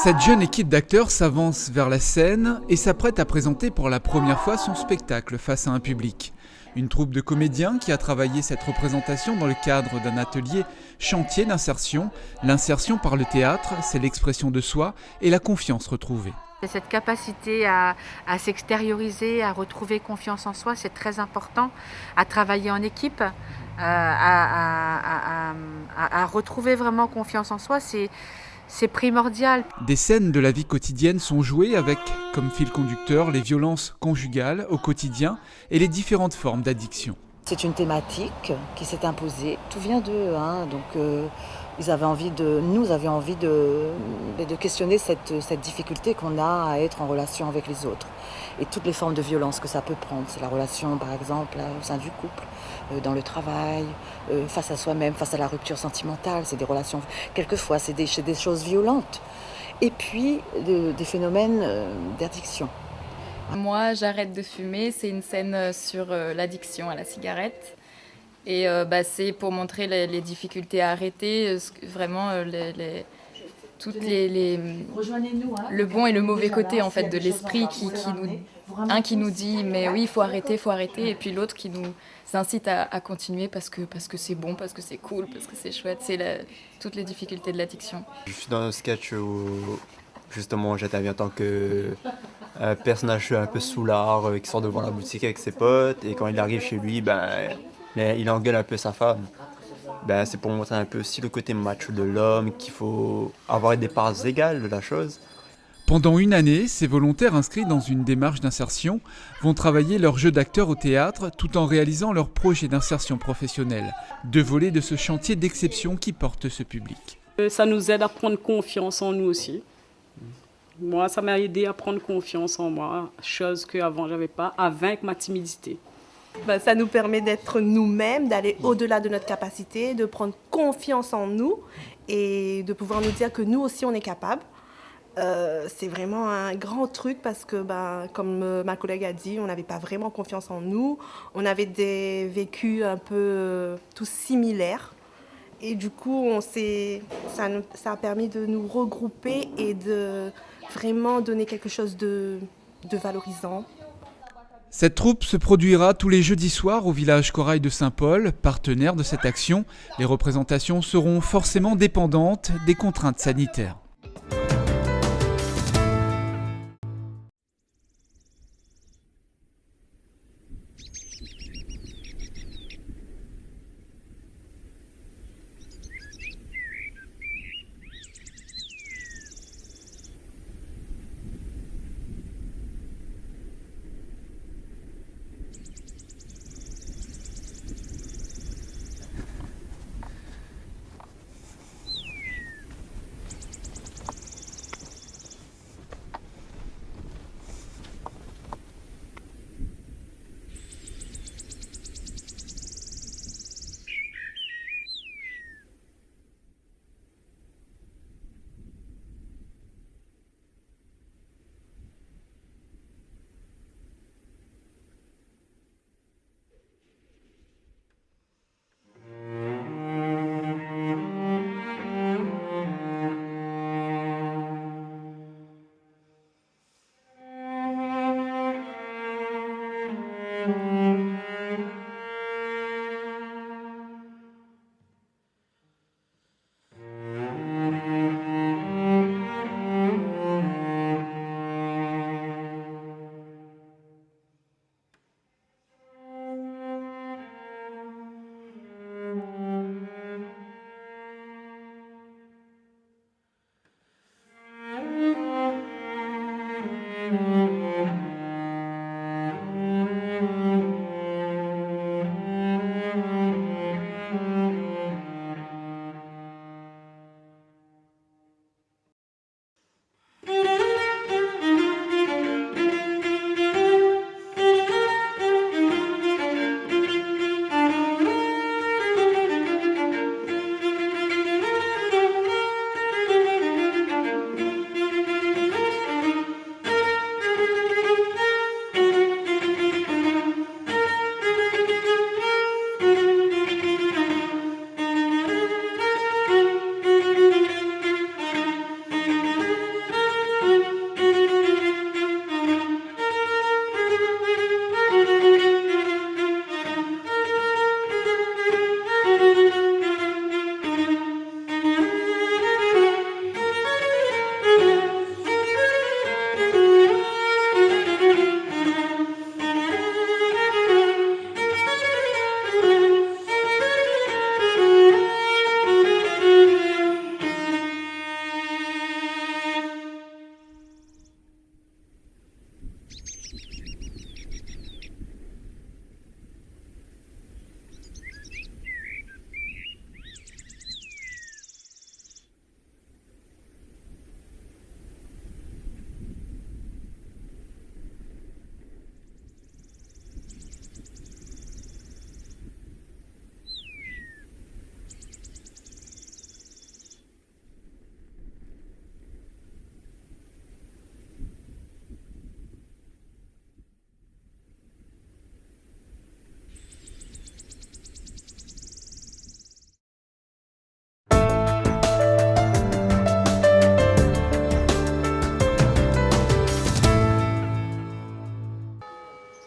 Cette jeune équipe d'acteurs s'avance vers la scène et s'apprête à présenter pour la première fois son spectacle face à un public. Une troupe de comédiens qui a travaillé cette représentation dans le cadre d'un atelier chantier d'insertion. L'insertion par le théâtre, c'est l'expression de soi et la confiance retrouvée. Cette capacité à s'extérioriser, à retrouver confiance en soi, c'est très important, à travailler en équipe, à retrouver vraiment confiance en soi, c'est primordial. Des scènes de la vie quotidienne sont jouées avec, comme fil conducteur, les violences conjugales au quotidien et les différentes formes d'addiction. C'est une thématique qui s'est imposée. Tout vient d'eux, nous avions envie de questionner cette difficulté qu'on a à être en relation avec les autres et toutes les formes de violence que ça peut prendre. C'est la relation, par exemple, au sein du couple, dans le travail, face à soi-même, face à la rupture sentimentale. C'est des relations, quelquefois, c'est des choses violentes. Et puis, des phénomènes d'addiction. Moi, j'arrête de fumer. C'est une scène sur l'addiction à la cigarette. Et c'est pour montrer les difficultés à arrêter, vraiment le bon et le mauvais côté en fait de l'esprit qui nous dit mais oui il faut arrêter et puis l'autre qui nous incite à continuer parce que c'est bon, parce que c'est cool, parce que c'est chouette. C'est toutes les difficultés de l'addiction. Je suis dans un sketch où justement j'interviens en tant que personnage un peu soulard qui sort devant la boutique avec ses potes et quand il arrive chez lui il engueule un peu sa femme. C'est pour montrer un peu aussi le côté macho de l'homme, qu'il faut avoir des parts égales de la chose. Pendant une année, ces volontaires inscrits dans une démarche d'insertion vont travailler leur jeu d'acteur au théâtre tout en réalisant leur projet d'insertion professionnelle. 2 volets de ce chantier d'exception qui porte ce public. Ça nous aide à prendre confiance en nous aussi. Moi, ça m'a aidé à prendre confiance en moi, chose qu'avant je n'avais pas, à vaincre ma timidité. Ça nous permet d'être nous-mêmes, d'aller au-delà de notre capacité, de prendre confiance en nous et de pouvoir nous dire que nous aussi on est capable. C'est vraiment un grand truc parce que, comme ma collègue a dit, on n'avait pas vraiment confiance en nous. On avait des vécus un peu tous similaires. Et du coup, ça a permis de nous regrouper et de vraiment donner quelque chose de valorisant. Cette troupe se produira tous les jeudis soirs au village Corail de Saint-Paul, partenaire de cette action. Les représentations seront forcément dépendantes des contraintes sanitaires.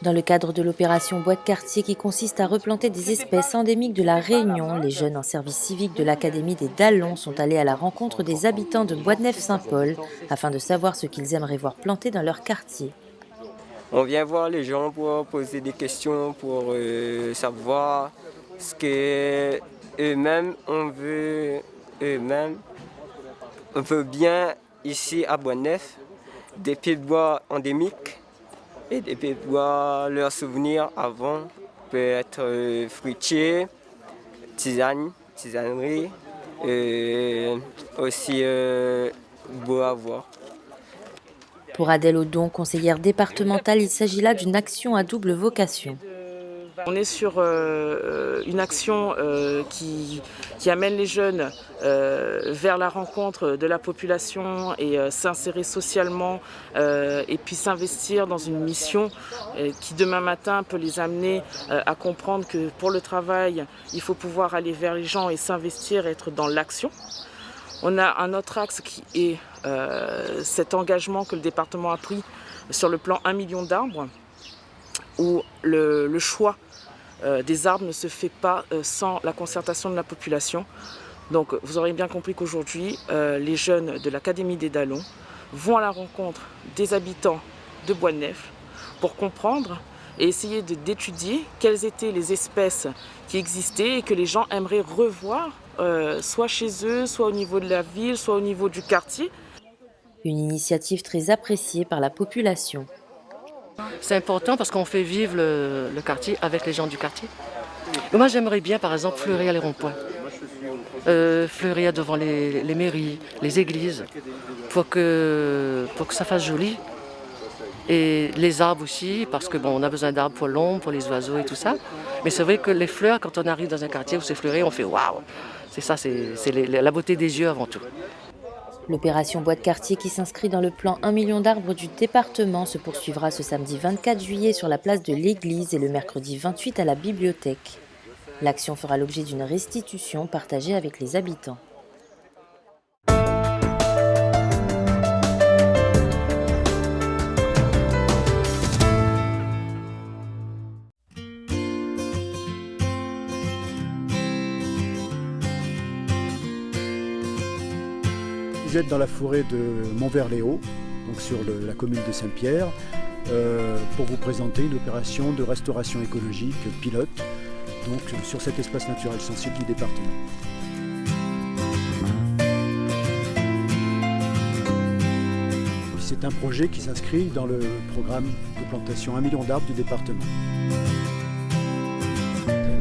Dans le cadre de l'opération Bois de quartier qui consiste à replanter des espèces endémiques de la Réunion, les jeunes en service civique de l'Académie des Dallons sont allés à la rencontre des habitants de Boisdenef-Saint-Paul afin de savoir ce qu'ils aimeraient voir planter dans leur quartier. On vient voir les gens pour poser des questions, pour savoir ce qu'eux-mêmes on veut eux-mêmes. On veut bien ici à Boisdenef des pieds de bois endémiques. Et des pieds de bois, leurs souvenirs avant peut être fruitier, tisanerie, aussi beau à voir. Pour Adèle Audon, conseillère départementale, il s'agit là d'une action à double vocation. On est sur une action qui amène les jeunes vers la rencontre de la population et s'insérer socialement et puis s'investir dans une mission qui demain matin peut les amener à comprendre que pour le travail, il faut pouvoir aller vers les gens et s'investir et être dans l'action. On a un autre axe qui est cet engagement que le département a pris sur le plan 1 million d'arbres, où le choix des arbres ne se fait pas sans la concertation de la population. Donc vous aurez bien compris qu'aujourd'hui, les jeunes de l'Académie des Dallons vont à la rencontre des habitants de Boisdenef pour comprendre et essayer d'étudier quelles étaient les espèces qui existaient et que les gens aimeraient revoir, soit chez eux, soit au niveau de la ville, soit au niveau du quartier. Une initiative très appréciée par la population. C'est important parce qu'on fait vivre le quartier avec les gens du quartier. Moi j'aimerais bien par exemple fleurir les ronds-points, fleurir devant les mairies, les églises, pour que ça fasse joli. Et les arbres aussi, parce que on a besoin d'arbres pour l'ombre, pour les oiseaux et tout ça. Mais c'est vrai que les fleurs, quand on arrive dans un quartier où c'est fleuré, on fait waouh. C'est ça, c'est la beauté des yeux avant tout. L'opération Bois de quartier qui s'inscrit dans le plan 1 million d'arbres du département se poursuivra ce samedi 24 juillet sur la place de l'église et le mercredi 28 à la bibliothèque. L'action fera l'objet d'une restitution partagée avec les habitants. Vous êtes dans la forêt de Montvert-les-Hauts, donc sur la commune de Saint-Pierre, pour vous présenter une opération de restauration écologique pilote donc, sur cet espace naturel sensible du département. C'est un projet qui s'inscrit dans le programme de plantation 1 million d'arbres du département.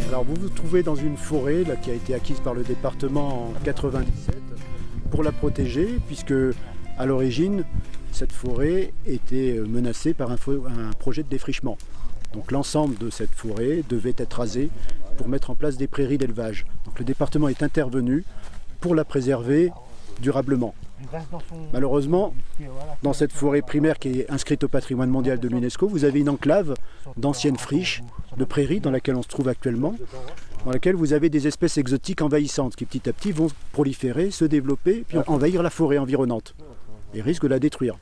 Alors vous vous trouvez dans une forêt là, qui a été acquise par le département en 1997 pour la protéger, puisque à l'origine, cette forêt était menacée par un projet de défrichement. Donc l'ensemble de cette forêt devait être rasé pour mettre en place des prairies d'élevage. Donc le département est intervenu pour la préserver durablement. Malheureusement, dans cette forêt primaire qui est inscrite au patrimoine mondial de l'UNESCO, vous avez une enclave d'anciennes friches de prairies dans laquelle on se trouve actuellement, dans laquelle vous avez des espèces exotiques envahissantes qui petit à petit vont proliférer, se développer, puis envahir la forêt environnante et risquent de la détruire.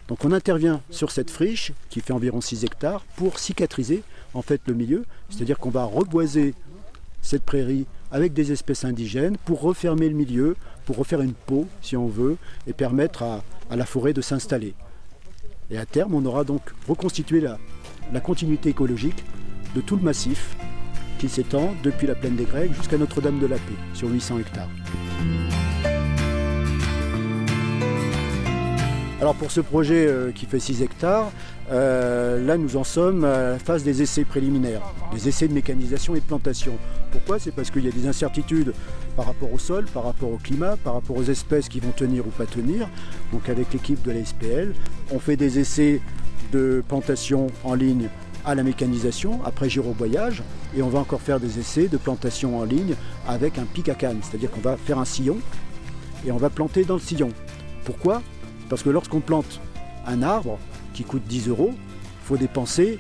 Donc on intervient sur cette friche qui fait environ 6 hectares pour cicatriser en fait le milieu, c'est-à-dire qu'on va reboiser cette prairie avec des espèces indigènes pour refermer le milieu, pour refaire une peau si on veut et permettre à la forêt de s'installer. Et à terme on aura donc reconstitué la continuité écologique de tout le massif qui s'étend depuis la plaine des Grecs jusqu'à Notre-Dame de la Paix sur 800 hectares. Alors pour ce projet qui fait 6 hectares, là nous en sommes à la phase des essais préliminaires, des essais de mécanisation et de plantation. Pourquoi ? C'est parce qu'il y a des incertitudes par rapport au sol, par rapport au climat, par rapport aux espèces qui vont tenir ou pas tenir. Donc avec l'équipe de la SPL, on fait des essais de plantation en ligne à la mécanisation, après gyroboyage, et on va encore faire des essais de plantation en ligne avec un pic à canne, c'est-à-dire qu'on va faire un sillon et on va planter dans le sillon. Pourquoi ? Parce que lorsqu'on plante un arbre qui coûte 10 €, il faut dépenser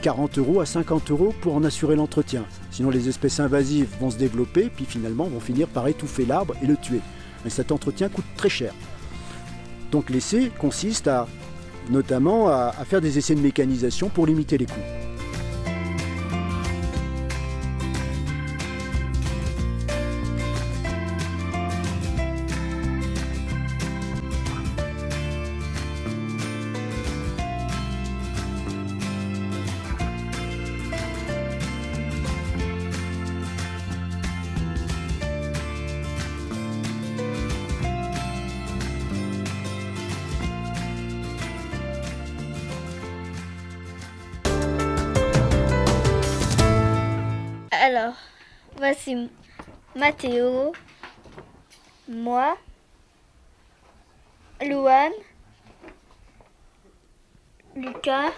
40 € à 50 € pour en assurer l'entretien. Sinon les espèces invasives vont se développer, puis finalement vont finir par étouffer l'arbre et le tuer. Mais cet entretien coûte très cher. Donc l'essai consiste à notamment à faire des essais de mécanisation pour limiter les coûts. Alors, voici Mathéo, moi, Louane, Lucas,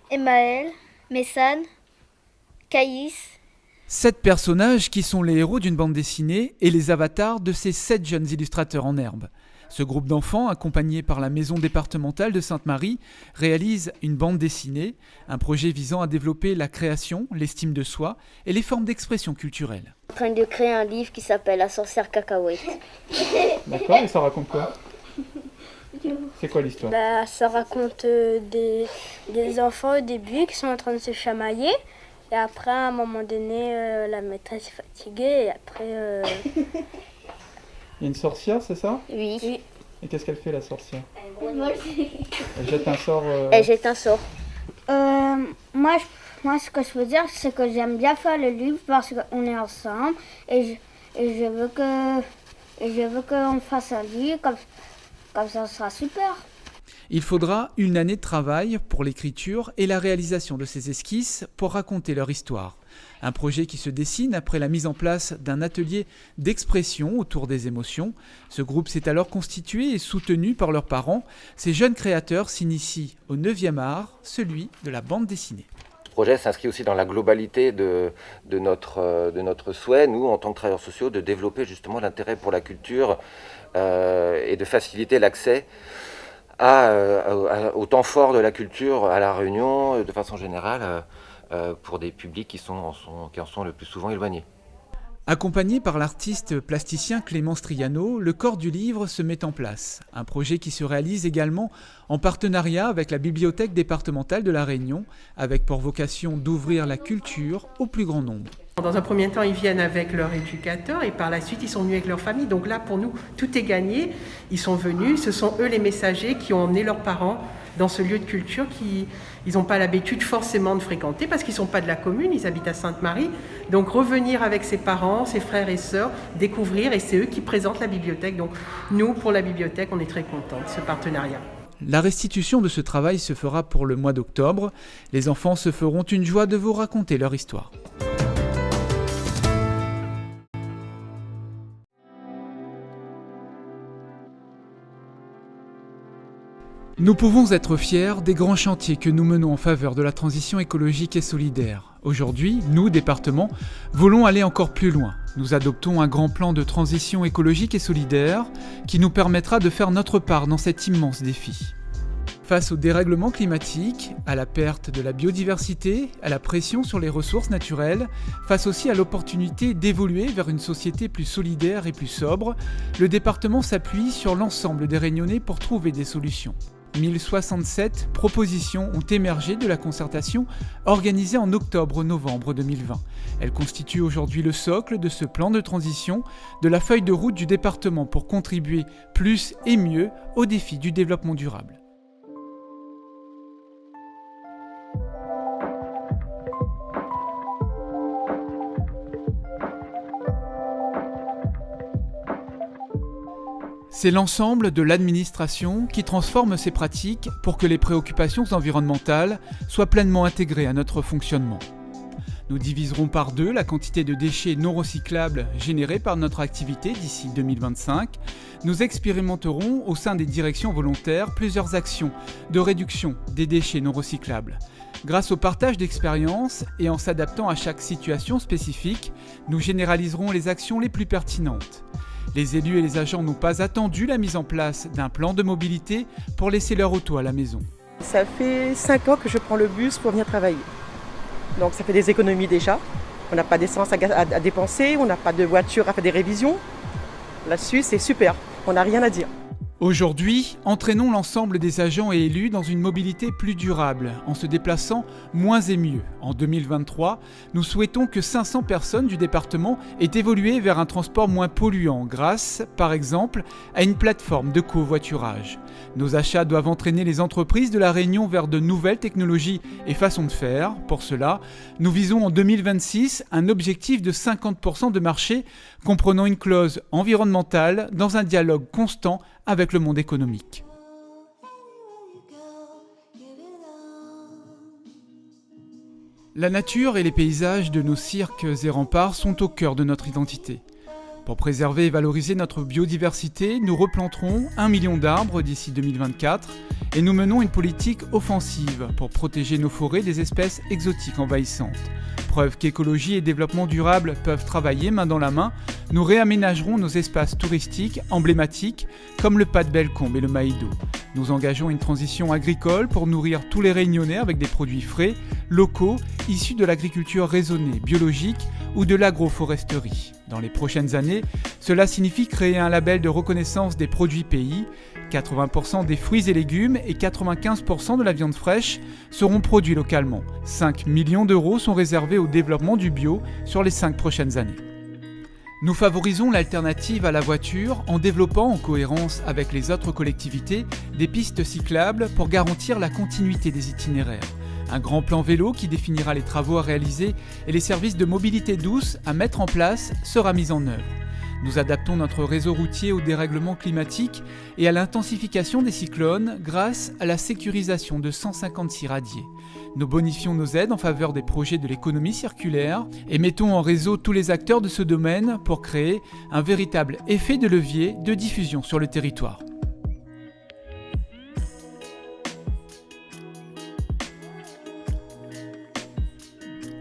Emmaël, Messane, Caïs. 7 personnages qui sont les héros d'une bande dessinée et les avatars de ces 7 jeunes illustrateurs en herbe. Ce groupe d'enfants, accompagné par la maison départementale de Sainte-Marie, réalise une bande dessinée, un projet visant à développer la création, l'estime de soi et les formes d'expression culturelle. Je suis en train de créer un livre qui s'appelle La sorcière cacahuète. D'accord, et ça raconte quoi? C'est quoi l'histoire? Ça raconte des enfants au début qui sont en train de se chamailler. Et après, à un moment donné, la maîtresse est fatiguée et après... Il y a une sorcière, c'est ça? Oui. Et qu'est-ce qu'elle fait, la sorcière? Elle jette un sort. Elle jette un sort. Moi, ce que je veux dire, c'est que j'aime bien faire le livre parce qu'on est ensemble et je veux qu'on fasse un livre, comme ça sera super. Il faudra une année de travail pour l'écriture et la réalisation de ces esquisses pour raconter leur histoire. Un projet qui se dessine après la mise en place d'un atelier d'expression autour des émotions. Ce groupe s'est alors constitué et soutenu par leurs parents. Ces jeunes créateurs s'initient au 9e art, celui de la bande dessinée. Ce projet s'inscrit aussi dans la globalité de notre souhait, nous, en tant que travailleurs sociaux, de développer justement l'intérêt pour la culture et de faciliter l'accès au temps fort de la culture à La Réunion, de façon générale, pour des publics qui en sont le plus souvent éloignés. Accompagné par l'artiste plasticien Clément Striano, le corps du livre se met en place. Un projet qui se réalise également en partenariat avec la bibliothèque départementale de La Réunion, avec pour vocation d'ouvrir la culture au plus grand nombre. Dans un premier temps, ils viennent avec leur éducateur et par la suite, ils sont venus avec leur famille. Donc là, pour nous, tout est gagné. Ils sont venus, ce sont eux les messagers qui ont emmené leurs parents dans ce lieu de culture qu'ils n'ont pas l'habitude forcément de fréquenter parce qu'ils ne sont pas de la commune, ils habitent à Sainte-Marie. Donc revenir avec ses parents, ses frères et sœurs, découvrir, et c'est eux qui présentent la bibliothèque. Donc nous, pour la bibliothèque, on est très contents de ce partenariat. La restitution de ce travail se fera pour le mois d'octobre. Les enfants se feront une joie de vous raconter leur histoire. Nous pouvons être fiers des grands chantiers que nous menons en faveur de la transition écologique et solidaire. Aujourd'hui, nous, département, voulons aller encore plus loin. Nous adoptons un grand plan de transition écologique et solidaire qui nous permettra de faire notre part dans cet immense défi. Face au dérèglement climatique, à la perte de la biodiversité, à la pression sur les ressources naturelles, face aussi à l'opportunité d'évoluer vers une société plus solidaire et plus sobre, le département s'appuie sur l'ensemble des Réunionnais pour trouver des solutions. 1067 propositions ont émergé de la concertation organisée en octobre-novembre 2020. Elles constituent aujourd'hui le socle de ce plan de transition, de la feuille de route du département pour contribuer plus et mieux aux défis du développement durable. C'est l'ensemble de l'administration qui transforme ces pratiques pour que les préoccupations environnementales soient pleinement intégrées à notre fonctionnement. Nous diviserons par 2 la quantité de déchets non recyclables générés par notre activité d'ici 2025. Nous expérimenterons au sein des directions volontaires plusieurs actions de réduction des déchets non recyclables. Grâce au partage d'expériences et en s'adaptant à chaque situation spécifique, nous généraliserons les actions les plus pertinentes. Les élus et les agents n'ont pas attendu la mise en place d'un plan de mobilité pour laisser leur auto à la maison. Ça fait 5 ans que je prends le bus pour venir travailler. Donc ça fait des économies déjà. On n'a pas d'essence à dépenser, on n'a pas de voiture à faire des révisions. Là-dessus, c'est super, on n'a rien à dire. Aujourd'hui, entraînons l'ensemble des agents et élus dans une mobilité plus durable, en se déplaçant moins et mieux. En 2023, nous souhaitons que 500 personnes du département aient évolué vers un transport moins polluant grâce, par exemple, à une plateforme de covoiturage. Nos achats doivent entraîner les entreprises de La Réunion vers de nouvelles technologies et façons de faire. Pour cela, nous visons en 2026 un objectif de 50% de marché comprenant une clause environnementale dans un dialogue constant avec le monde économique. La nature et les paysages de nos cirques et remparts sont au cœur de notre identité. Pour préserver et valoriser notre biodiversité, nous replanterons 1 million d'arbres d'ici 2024 et nous menons une politique offensive pour protéger nos forêts des espèces exotiques envahissantes. Preuve qu'écologie et développement durable peuvent travailler main dans la main, nous réaménagerons nos espaces touristiques emblématiques comme le Pas de Bellecombe et le Maïdo. Nous engageons une transition agricole pour nourrir tous les Réunionnais avec des produits frais, locaux, issus de l'agriculture raisonnée, biologique ou de l'agroforesterie. Dans les prochaines années, cela signifie créer un label de reconnaissance des produits pays. 80% des fruits et légumes et 95% de la viande fraîche seront produits localement. 5 millions d'euros sont réservés au développement du bio sur les 5 prochaines années. Nous favorisons l'alternative à la voiture en développant, en cohérence avec les autres collectivités, des pistes cyclables pour garantir la continuité des itinéraires. Un grand plan vélo qui définira les travaux à réaliser et les services de mobilité douce à mettre en place sera mis en œuvre. Nous adaptons notre réseau routier au dérèglement climatique et à l'intensification des cyclones grâce à la sécurisation de 156 radiers. Nous bonifions nos aides en faveur des projets de l'économie circulaire et mettons en réseau tous les acteurs de ce domaine pour créer un véritable effet de levier de diffusion sur le territoire.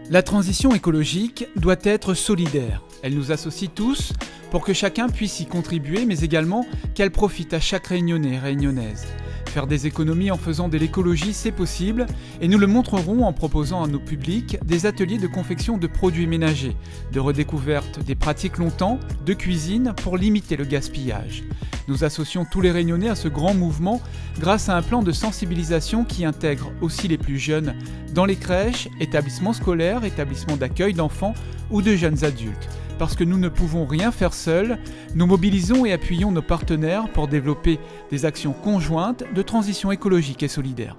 La transition écologique doit être solidaire. Elle nous associe tous pour que chacun puisse y contribuer, mais également qu'elle profite à chaque Réunionnais et Réunionnaise. Faire des économies en faisant de l'écologie, c'est possible, et nous le montrerons en proposant à nos publics des ateliers de confection de produits ménagers, de redécouverte des pratiques longtemps, de cuisine pour limiter le gaspillage. Nous associons tous les Réunionnais à ce grand mouvement grâce à un plan de sensibilisation qui intègre aussi les plus jeunes dans les crèches, établissements scolaires, établissements d'accueil d'enfants ou de jeunes adultes. Parce que nous ne pouvons rien faire seuls, nous mobilisons et appuyons nos partenaires pour développer des actions conjointes de transition écologique et solidaire.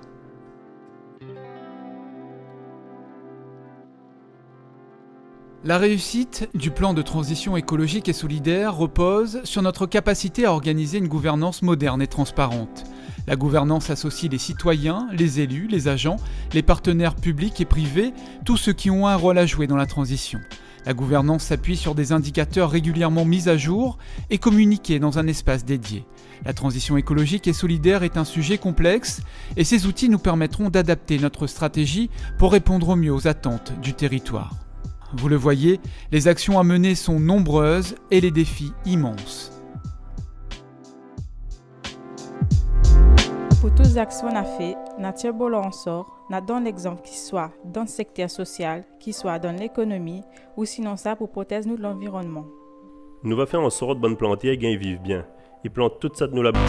La réussite du plan de transition écologique et solidaire repose sur notre capacité à organiser une gouvernance moderne et transparente. La gouvernance associe les citoyens, les élus, les agents, les partenaires publics et privés, tous ceux qui ont un rôle à jouer dans la transition. La gouvernance s'appuie sur des indicateurs régulièrement mis à jour et communiqués dans un espace dédié. La transition écologique et solidaire est un sujet complexe et ces outils nous permettront d'adapter notre stratégie pour répondre au mieux aux attentes du territoire. Vous le voyez, les actions à mener sont nombreuses et les défis immenses. Pour toutes les actions qu'on a fait, nous tirons en sort, nous donnons l'exemple qui soit dans le secteur social, qui soit dans l'économie, ou sinon ça pour protéger nous de l'environnement. Nous va faire en sorte de bonne planter et vivre bien. Et plante toute ça de nous là-bas.